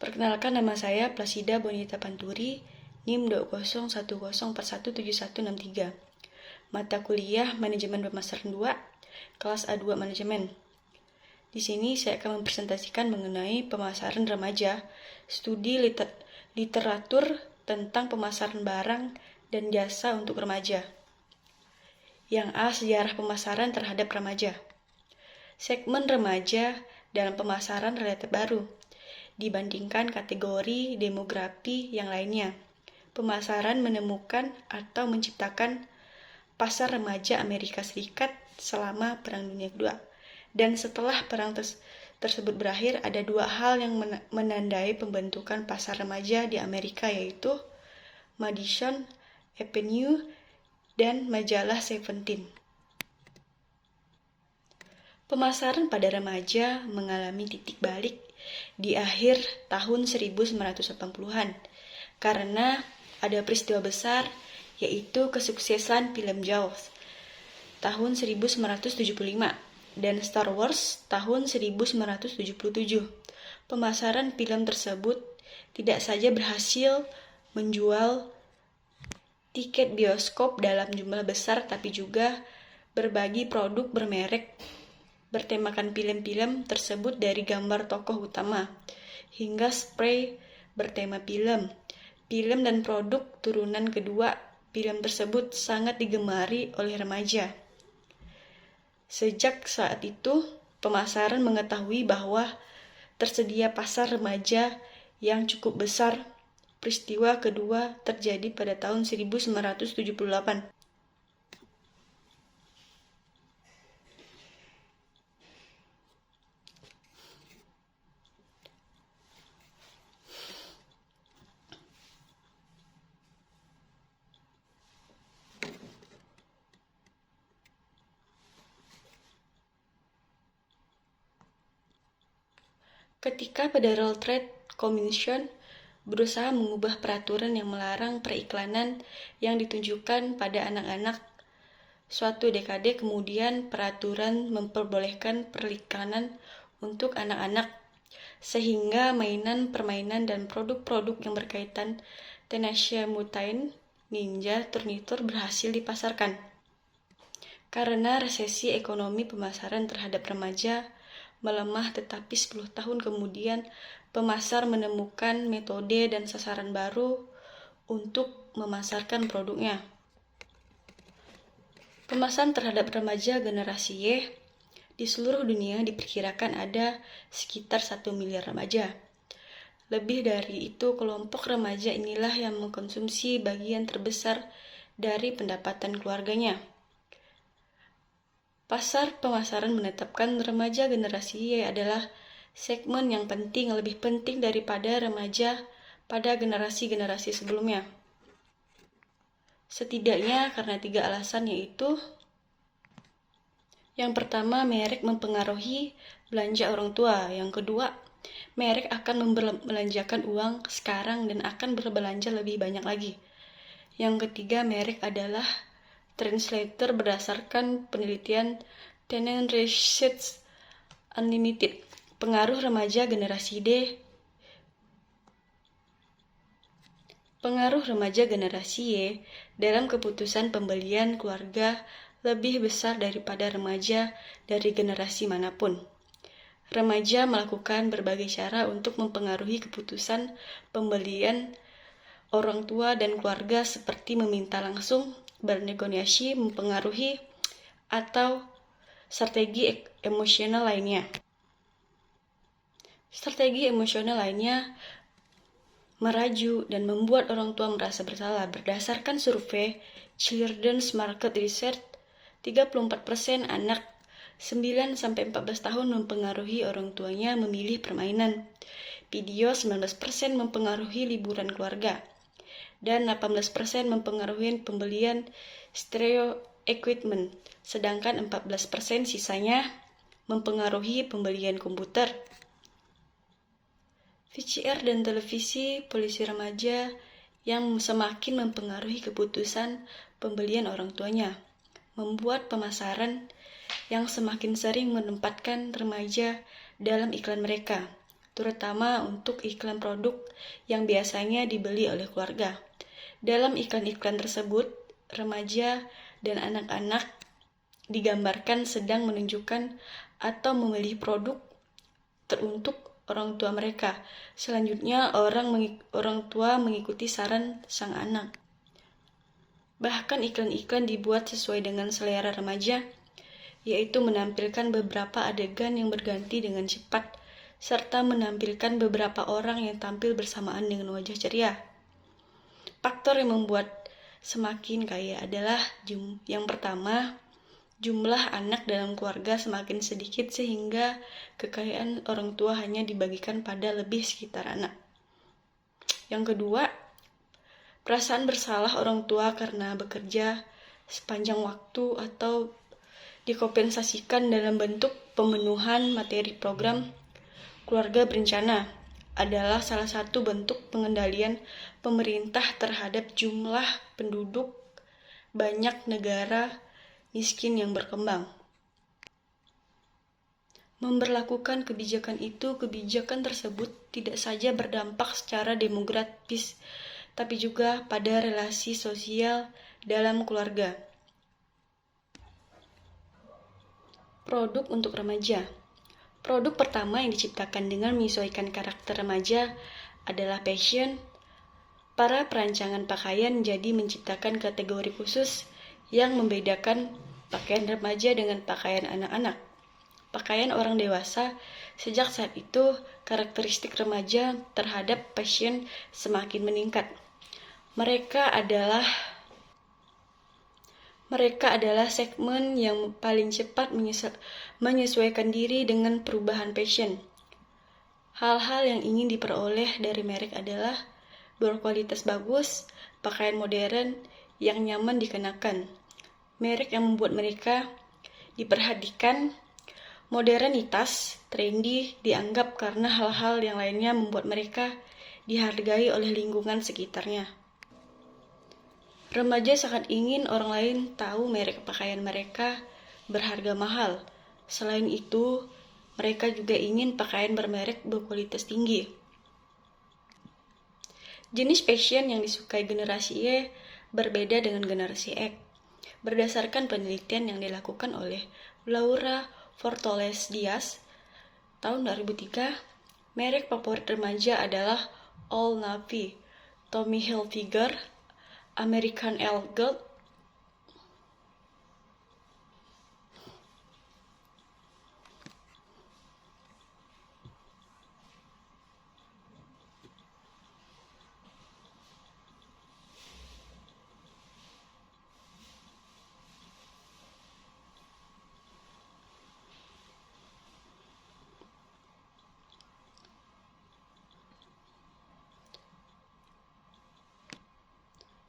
Perkenalkan, nama saya Plasida Bonita Panturi, NIM 201041717163. Mata kuliah Manajemen Pemasaran 2, kelas A2 Manajemen. Di sini saya akan mempresentasikan mengenai pemasaran remaja, studi literatur tentang pemasaran barang dan jasa untuk remaja. Yang A. Sejarah pemasaran terhadap remaja. Segmen remaja dalam pemasaran relatif baru dibandingkan kategori demografi yang lainnya. Pemasaran menemukan atau menciptakan pasar remaja Amerika Serikat selama Perang Dunia Kedua. Dan setelah perang tersebut berakhir, ada dua hal yang menandai pembentukan pasar remaja di Amerika, yaitu Madison Avenue dan majalah Seventeen. Pemasaran pada remaja mengalami titik balik di akhir tahun 1980-an karena ada peristiwa besar, yaitu kesuksesan film Jaws tahun 1975 dan Star Wars tahun 1977. Pemasaran film tersebut tidak saja berhasil menjual tiket bioskop dalam jumlah besar, tapi juga berbagi produk bermerek bertemakan film-film tersebut, dari gambar tokoh utama hingga spray bertema film dan produk turunan kedua film tersebut sangat digemari oleh remaja. Sejak saat itu, pemasaran mengetahui bahwa tersedia pasar remaja yang cukup besar. Peristiwa kedua terjadi pada tahun 1978. Ketika Federal Trade Commission berusaha mengubah peraturan yang melarang periklanan yang ditunjukkan pada anak-anak, suatu dekade kemudian peraturan memperbolehkan periklanan untuk anak-anak, sehingga permainan dan produk-produk yang berkaitan Teenage Mutant Ninja Turtles berhasil dipasarkan. Karena resesi ekonomi, pemasaran terhadap remaja melemah, tetapi 10 tahun kemudian pemasar menemukan metode dan sasaran baru untuk memasarkan produknya. Pemasaran terhadap remaja generasi Y di seluruh dunia diperkirakan ada sekitar 1 miliar remaja. Lebih dari itu, kelompok remaja inilah yang mengkonsumsi bagian terbesar dari pendapatan keluarganya. Pasar pemasaran menetapkan remaja generasi Y adalah segmen yang penting, lebih penting daripada remaja pada generasi-generasi sebelumnya. Setidaknya karena 3 alasan, yaitu: yang pertama, merek mempengaruhi belanja orang tua. Yang kedua, merek akan membelanjakan uang sekarang dan akan berbelanja lebih banyak lagi. Yang ketiga, merek adalah translator berdasarkan penelitian Tenant Research Unlimited. Pengaruh remaja generasi D. Pengaruh remaja generasi Y dalam keputusan pembelian keluarga lebih besar daripada remaja dari generasi manapun. Remaja melakukan berbagai cara untuk mempengaruhi keputusan pembelian orang tua dan keluarga, seperti meminta langsung, bernegosiasi, mempengaruhi, atau strategi emosional lainnya. Strategi emosional lainnya merayu dan membuat orang tua merasa bersalah. Berdasarkan survei Children's Market Research, 34% anak 9-14 tahun mempengaruhi orang tuanya memilih permainan video, 19% mempengaruhi liburan keluarga, dan 18% mempengaruhi pembelian stereo equipment, sedangkan 14% sisanya mempengaruhi pembelian komputer. VCR dan televisi polisi remaja yang semakin mempengaruhi keputusan pembelian orang tuanya, membuat pemasaran yang semakin sering menempatkan remaja dalam iklan mereka. terutama untuk iklan produk yang biasanya dibeli oleh keluarga. Dalam iklan-iklan tersebut, remaja dan anak-anak digambarkan sedang menunjukkan atau memilih produk teruntuk orang tua mereka. Selanjutnya, orang tua mengikuti saran sang anak. Bahkan iklan-iklan dibuat sesuai dengan selera remaja, yaitu menampilkan beberapa adegan yang berganti dengan cepat, serta menampilkan beberapa orang yang tampil bersamaan dengan wajah ceria. Faktor yang membuat semakin kaya adalah yang pertama, jumlah anak dalam keluarga semakin sedikit sehingga kekayaan orang tua hanya dibagikan pada lebih sekitar anak. Yang kedua, perasaan bersalah orang tua karena bekerja sepanjang waktu atau dikompensasikan dalam bentuk pemenuhan materi program keluarga berencana adalah salah satu bentuk pengendalian pemerintah terhadap jumlah penduduk banyak negara miskin yang berkembang. Memberlakukan kebijakan tersebut tidak saja berdampak secara demografis, tapi juga pada relasi sosial dalam keluarga. Produk untuk remaja. Produk pertama yang diciptakan dengan menyesuaikan karakter remaja adalah fashion. Para perancangan pakaian jadi menciptakan kategori khusus yang membedakan pakaian remaja dengan pakaian anak-anak. Pakaian orang dewasa, sejak saat itu karakteristik remaja terhadap fashion semakin meningkat. Mereka adalah segmen yang paling cepat menyesuaikan diri dengan perubahan fashion. Hal-hal yang ingin diperoleh dari merek adalah berkualitas bagus, pakaian modern yang nyaman dikenakan. Merek yang membuat mereka diperhatikan, modernitas, trendy dianggap karena hal-hal yang lainnya membuat mereka dihargai oleh lingkungan sekitarnya. Remaja sangat ingin orang lain tahu merek pakaian mereka berharga mahal. Selain itu, mereka juga ingin pakaian bermerek berkualitas tinggi. Jenis fashion yang disukai generasi Y berbeda dengan generasi X. Berdasarkan penelitian yang dilakukan oleh Laura Fortoles Diaz tahun 2003, merek favorit remaja adalah Old Navy, Tommy Hilfiger, American Eagle,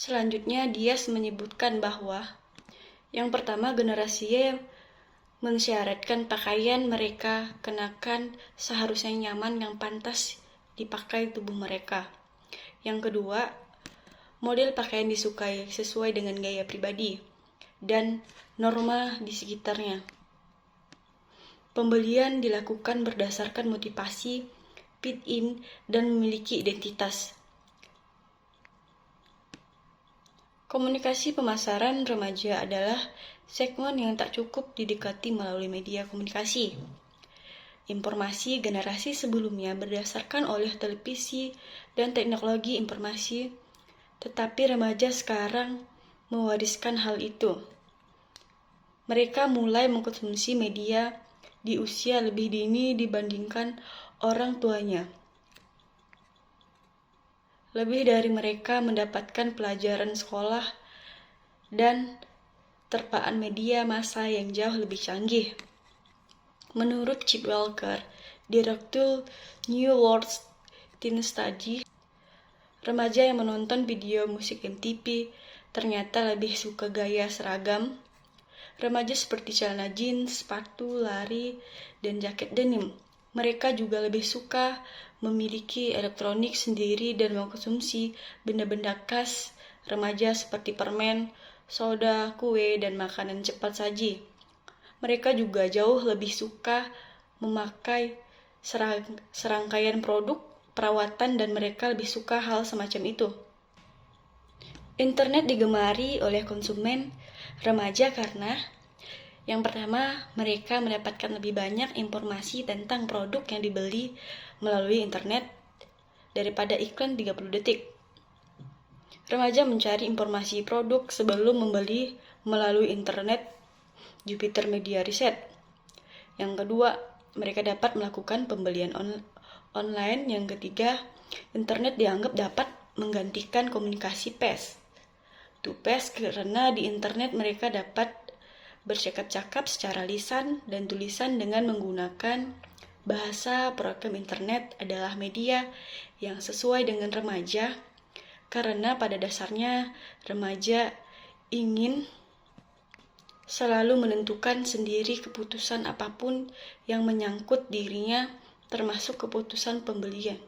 Selanjutnya, Diaz menyebutkan bahwa yang pertama, generasi Y mensyaratkan pakaian mereka kenakan seharusnya nyaman yang pantas dipakai tubuh mereka. Yang kedua, model pakaian disukai sesuai dengan gaya pribadi dan norma di sekitarnya. Pembelian dilakukan berdasarkan motivasi, fit in, dan memiliki identitas. Komunikasi pemasaran remaja adalah segmen yang tak cukup didekati melalui media komunikasi. Informasi generasi sebelumnya berdasarkan oleh televisi dan teknologi informasi, tetapi remaja sekarang mewariskan hal itu. Mereka mulai mengkonsumsi media di usia lebih dini dibandingkan orang tuanya. Lebih dari mereka mendapatkan pelajaran sekolah dan terpaan media massa yang jauh lebih canggih. Menurut Chip Walker, Direktur New World Teen Study, remaja yang menonton video musik MTV ternyata lebih suka gaya seragam. Remaja seperti celana jeans, sepatu, lari, dan jaket denim. Mereka juga lebih suka memiliki elektronik sendiri dan mengkonsumsi benda-benda khas remaja seperti permen, soda, kue, dan makanan cepat saji. Mereka juga jauh lebih suka memakai serangkaian produk, perawatan, dan mereka lebih suka hal semacam itu. Internet digemari oleh konsumen remaja karena yang pertama, mereka mendapatkan lebih banyak informasi tentang produk yang dibeli melalui internet daripada iklan 30 detik. Remaja mencari informasi produk sebelum membeli melalui internet Jupiter Media Research. Yang kedua, mereka dapat melakukan pembelian online. Yang ketiga, internet dianggap dapat menggantikan komunikasi pers. Karena di internet mereka dapat bercakap-cakap secara lisan dan tulisan dengan menggunakan bahasa. Program internet adalah media yang sesuai dengan remaja karena pada dasarnya remaja ingin selalu menentukan sendiri keputusan apapun yang menyangkut dirinya, termasuk keputusan pembelian.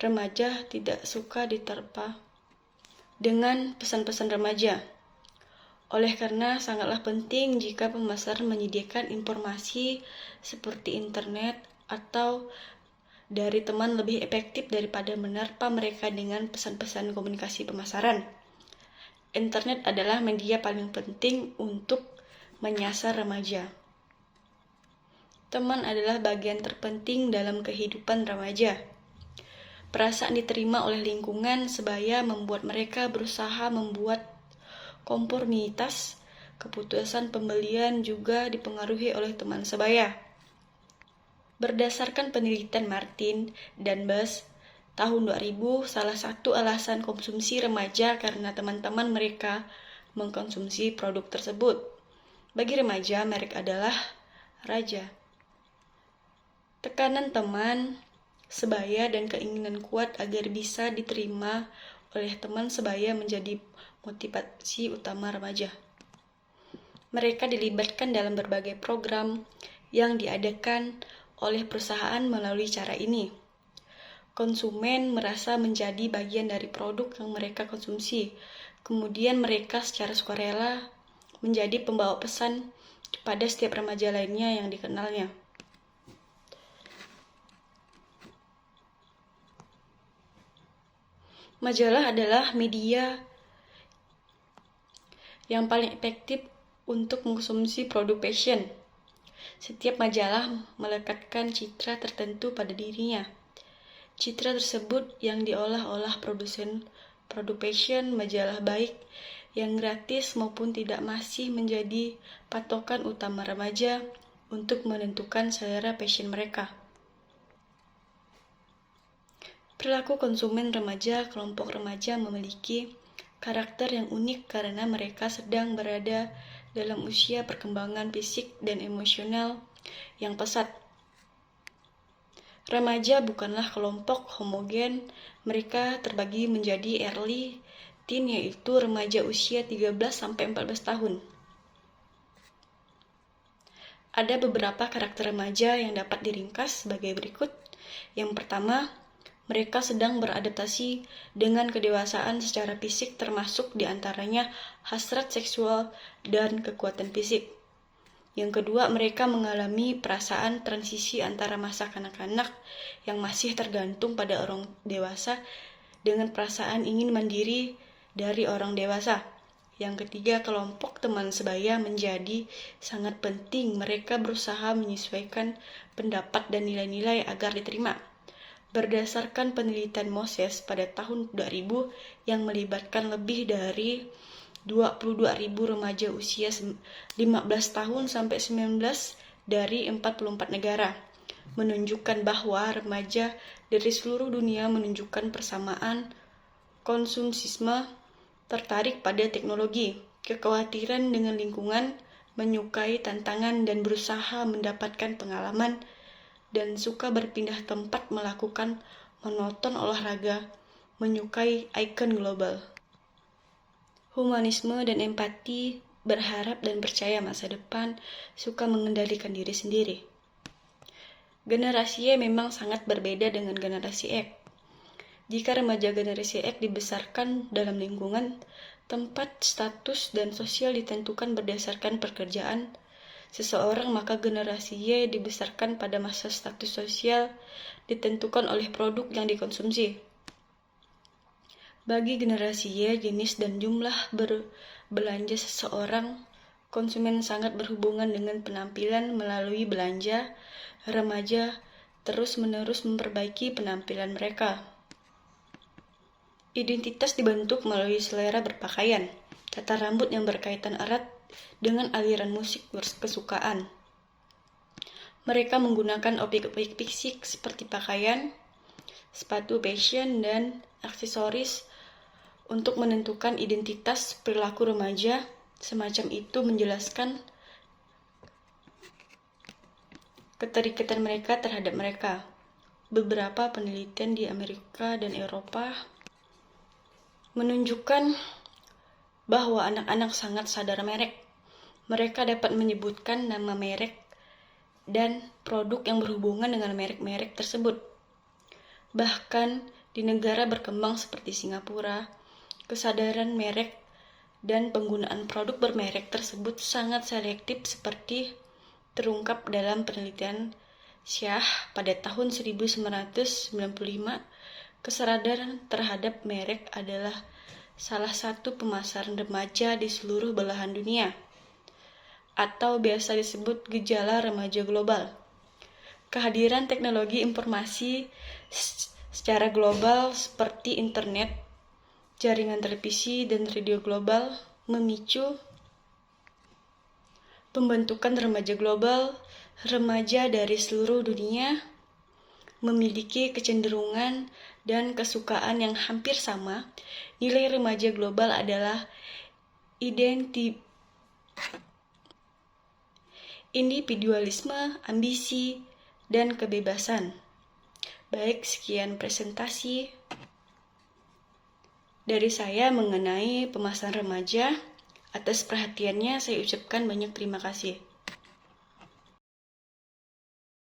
Remaja tidak suka diterpa dengan pesan-pesan remaja. Oleh karena sangatlah penting jika pemasaran menyediakan informasi seperti internet atau dari teman lebih efektif daripada menerpa mereka dengan pesan-pesan komunikasi pemasaran. Internet adalah media paling penting untuk menyasar remaja. Teman adalah bagian terpenting dalam kehidupan remaja. Perasaan diterima oleh lingkungan sebaya membuat mereka berusaha membuat konformitas. Keputusan pembelian juga dipengaruhi oleh teman sebaya. Berdasarkan penelitian Martin dan Buss tahun 2000, salah satu alasan konsumsi remaja karena teman-teman mereka mengkonsumsi produk tersebut. Bagi remaja, merek adalah raja. Tekanan teman sebaya dan keinginan kuat agar bisa diterima oleh teman sebaya menjadi motivasi utama remaja. Mereka dilibatkan dalam berbagai program yang diadakan oleh perusahaan melalui cara ini. Konsumen merasa menjadi bagian dari produk yang mereka konsumsi. Kemudian mereka secara sukarela menjadi pembawa pesan kepada setiap remaja lainnya yang dikenalnya. Majalah adalah media yang paling efektif untuk mengkonsumsi produk fashion. Setiap majalah melekatkan citra tertentu pada dirinya. Citra tersebut yang diolah-olah produsen produk fashion. Majalah baik yang gratis maupun tidak masih menjadi patokan utama remaja untuk menentukan selera fashion mereka. Perilaku konsumen remaja. Kelompok remaja memiliki karakter yang unik karena mereka sedang berada dalam usia perkembangan fisik dan emosional yang pesat. Remaja bukanlah kelompok homogen. Mereka terbagi menjadi early teen, yaitu remaja usia 13-14 tahun. Ada beberapa karakter remaja yang dapat diringkas sebagai berikut. Yang pertama, mereka sedang beradaptasi dengan kedewasaan secara fisik, termasuk diantaranya hasrat seksual dan kekuatan fisik. Yang kedua, mereka mengalami perasaan transisi antara masa kanak-kanak yang masih tergantung pada orang dewasa dengan perasaan ingin mandiri dari orang dewasa. Yang ketiga, kelompok teman sebaya menjadi sangat penting. Mereka berusaha menyesuaikan pendapat dan nilai-nilai agar diterima. Berdasarkan penelitian Moses pada tahun 2000 yang melibatkan lebih dari 22.000 remaja usia 15 tahun sampai 19 dari 44 negara, menunjukkan bahwa remaja dari seluruh dunia menunjukkan persamaan konsumisme, tertarik pada teknologi, kekhawatiran dengan lingkungan, menyukai tantangan dan berusaha mendapatkan pengalaman, dan suka berpindah tempat melakukan monoton olahraga, menyukai ikon global. Humanisme dan empati, berharap dan percaya masa depan, suka mengendalikan diri sendiri. Generasi Y memang sangat berbeda dengan generasi X. Jika remaja generasi X dibesarkan dalam lingkungan, tempat, status, dan sosial ditentukan berdasarkan pekerjaan, seseorang, maka generasi Y dibesarkan pada masa status sosial ditentukan oleh produk yang dikonsumsi. Bagi generasi Y, jenis dan jumlah berbelanja seseorang konsumen sangat berhubungan dengan penampilan. Melalui belanja, remaja terus-menerus memperbaiki penampilan mereka. Identitas dibentuk melalui selera berpakaian, tata rambut yang berkaitan erat dengan aliran musik kesukaan. Mereka menggunakan objek-objek fisik seperti pakaian, sepatu fashion, dan aksesoris untuk menentukan identitas perilaku remaja. Semacam itu menjelaskan keterikatan mereka terhadap mereka. Beberapa penelitian di Amerika dan Eropa menunjukkan bahwa anak-anak sangat sadar merek. Mereka dapat menyebutkan nama merek dan produk yang berhubungan dengan merek-merek tersebut. Bahkan di negara berkembang seperti Singapura, kesadaran merek dan penggunaan produk bermerek tersebut sangat selektif, seperti terungkap dalam penelitian Syah pada tahun 1995. Kesadaran terhadap merek adalah salah satu pemasaran remaja di seluruh belahan dunia, atau biasa disebut gejala remaja global. Kehadiran teknologi informasi secara global seperti internet, jaringan televisi, dan radio global memicu pembentukan remaja global. Remaja dari seluruh dunia memiliki kecenderungan dan kesukaan yang hampir sama. Nilai remaja global adalah individualisme, ambisi, dan kebebasan. Baik, sekian presentasi dari saya mengenai pemasaran remaja. Atas perhatiannya saya ucapkan banyak terima kasih.